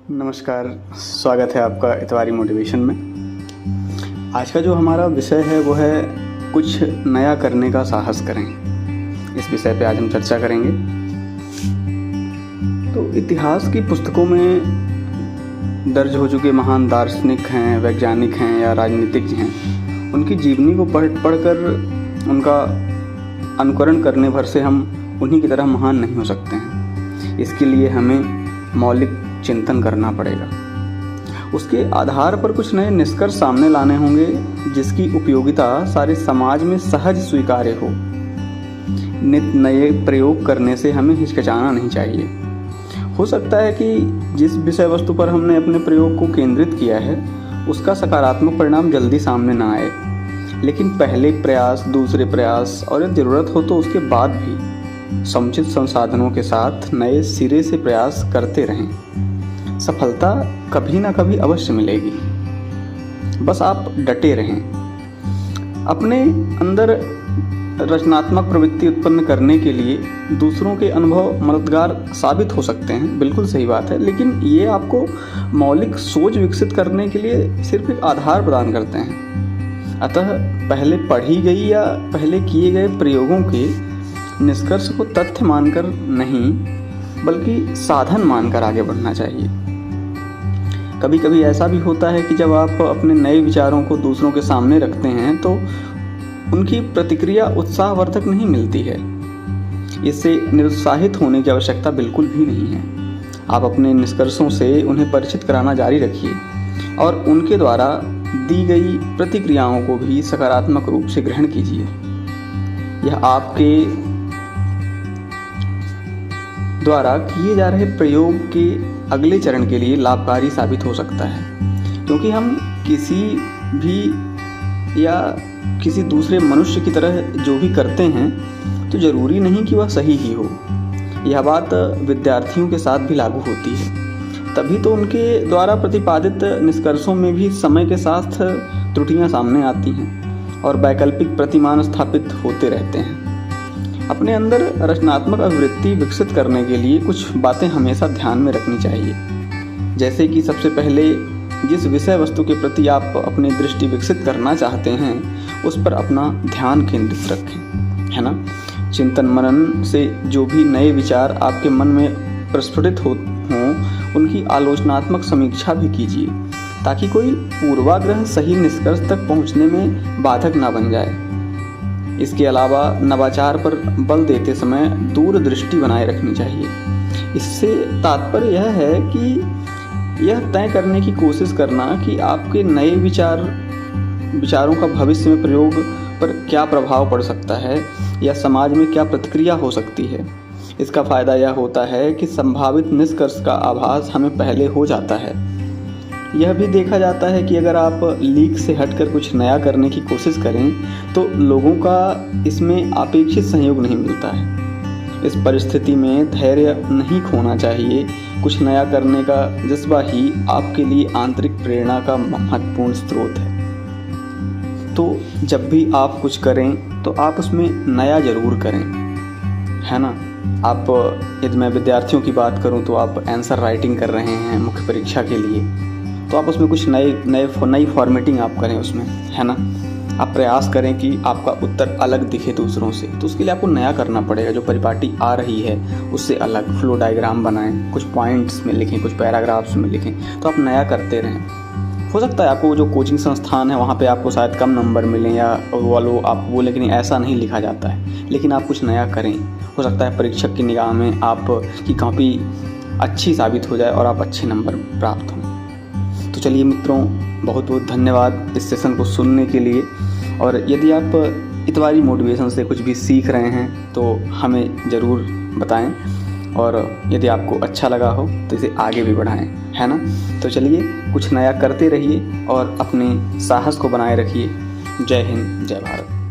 नमस्कार, स्वागत है आपका इतवारी मोटिवेशन में। आज का जो हमारा विषय है वो है कुछ नया करने का साहस करें। इस विषय पे आज हम चर्चा करेंगे। तो इतिहास की पुस्तकों में दर्ज हो चुके महान दार्शनिक हैं, वैज्ञानिक हैं या राजनीतिज्ञ हैं, उनकी जीवनी को पढ़कर उनका अनुकरण करने भर से हम उन्हीं की तरह महान नहीं हो सकते हैं। इसके लिए हमें मौलिक चिंतन करना पड़ेगा। उसके आधार पर कुछ नए निष्कर्ष सामने लाने होंगे जिसकी उपयोगिता सारे समाज में सहज स्वीकार्य हो। नित नए प्रयोग करने से हमें हिचकिचाना नहीं चाहिए। हो सकता है कि जिस विषय वस्तु पर हमने अपने प्रयोग को केंद्रित किया है उसका सकारात्मक परिणाम जल्दी सामने ना आए, लेकिन पहले प्रयास, दूसरे प्रयास और यदि ज़रूरत हो तो उसके बाद भी समुचित संसाधनों के साथ नए सिरे से प्रयास करते रहें। सफलता कभी ना कभी अवश्य मिलेगी, बस आप डटे रहें। अपने अंदर रचनात्मक प्रवृत्ति उत्पन्न करने के लिए दूसरों के अनुभव मददगार साबित हो सकते हैं, बिल्कुल सही बात है, लेकिन ये आपको मौलिक सोच विकसित करने के लिए सिर्फ एक आधार प्रदान करते हैं। अतः पहले पढ़ी गई या पहले किए गए प्रयोगों के निष्कर्ष को तथ्य मानकर नहीं बल्कि साधन मानकर आगे बढ़ना चाहिए। कभी कभी ऐसा भी होता है कि जब आप अपने नए विचारों को दूसरों के सामने रखते हैं तो उनकी प्रतिक्रिया उत्साहवर्धक नहीं मिलती है। इससे निरुत्साहित होने की आवश्यकता बिल्कुल भी नहीं है। आप अपने निष्कर्षों से उन्हें परिचित कराना जारी रखिए और उनके द्वारा दी गई प्रतिक्रियाओं को भी सकारात्मक रूप से ग्रहण कीजिए। यह आपके द्वारा किए जा रहे प्रयोग के अगले चरण के लिए लाभकारी साबित हो सकता है, क्योंकि हम किसी भी या किसी दूसरे मनुष्य की तरह जो भी करते हैं तो ज़रूरी नहीं कि वह सही ही हो। यह बात विद्यार्थियों के साथ भी लागू होती है। तभी तो उनके द्वारा प्रतिपादित निष्कर्षों में भी समय के साथ त्रुटियां सामने आती हैं और वैकल्पिक प्रतिमान स्थापित होते रहते हैं। अपने अंदर रचनात्मक अभिवृत्ति विकसित करने के लिए कुछ बातें हमेशा ध्यान में रखनी चाहिए। जैसे कि सबसे पहले जिस विषय वस्तु के प्रति आप अपनी दृष्टि विकसित करना चाहते हैं उस पर अपना ध्यान केंद्रित रखें, है ना। चिंतन मनन से जो भी नए विचार आपके मन में प्रस्फुटित हों उनकी आलोचनात्मक समीक्षा भी कीजिए, ताकि कोई पूर्वाग्रह सही निष्कर्ष तक पहुंचने में बाधक ना बन जाए। इसके अलावा नवाचार पर बल देते समय दूरदृष्टि बनाए रखनी चाहिए। इससे तात्पर्य यह है कि यह तय करने की कोशिश करना कि आपके नए विचारों का भविष्य में प्रयोग पर क्या प्रभाव पड़ सकता है या समाज में क्या प्रतिक्रिया हो सकती है। इसका फ़ायदा यह होता है कि संभावित निष्कर्ष का आभास हमें पहले हो जाता है। यह भी देखा जाता है कि अगर आप लीक से हटकर कुछ नया करने की कोशिश करें तो लोगों का इसमें अपेक्षित सहयोग नहीं मिलता है। इस परिस्थिति में धैर्य नहीं खोना चाहिए। कुछ नया करने का जज्बा ही आपके लिए आंतरिक प्रेरणा का महत्वपूर्ण स्रोत है। तो जब भी आप कुछ करें तो आप उसमें नया ज़रूर करें, है ना। आप यदि मैं विद्यार्थियों की बात करूं तो आप आंसर राइटिंग कर रहे हैं मुख्य परीक्षा के लिए, तो आप उसमें कुछ नई फॉर्मेटिंग आप करें उसमें, है ना। आप प्रयास करें कि आपका उत्तर अलग दिखे दूसरों से, तो उसके लिए आपको नया करना पड़ेगा। जो परिपाटी आ रही है उससे अलग फ्लो डायग्राम बनाएं, कुछ पॉइंट्स में लिखें, कुछ पैराग्राफ्स में लिखें, तो आप नया करते रहें। हो सकता है आपको जो कोचिंग संस्थान है वहाँ पे आपको शायद कम नंबर मिलें या वो आप बोले कि नहीं ऐसा नहीं लिखा जाता है, लेकिन आप कुछ नया करें। हो सकता है परीक्षक की निगाह में आपकी कॉपी अच्छी साबित हो जाए और आप अच्छे नंबर प्राप्त हों। तो चलिए मित्रों, बहुत बहुत धन्यवाद इस सेशन को सुनने के लिए। और यदि आप इतवारी मोटिवेशन से कुछ भी सीख रहे हैं तो हमें ज़रूर बताएं, और यदि आपको अच्छा लगा हो तो इसे आगे भी बढ़ाएं, है ना। तो चलिए कुछ नया करते रहिए और अपने साहस को बनाए रखिए। जय हिंद, जय भारत।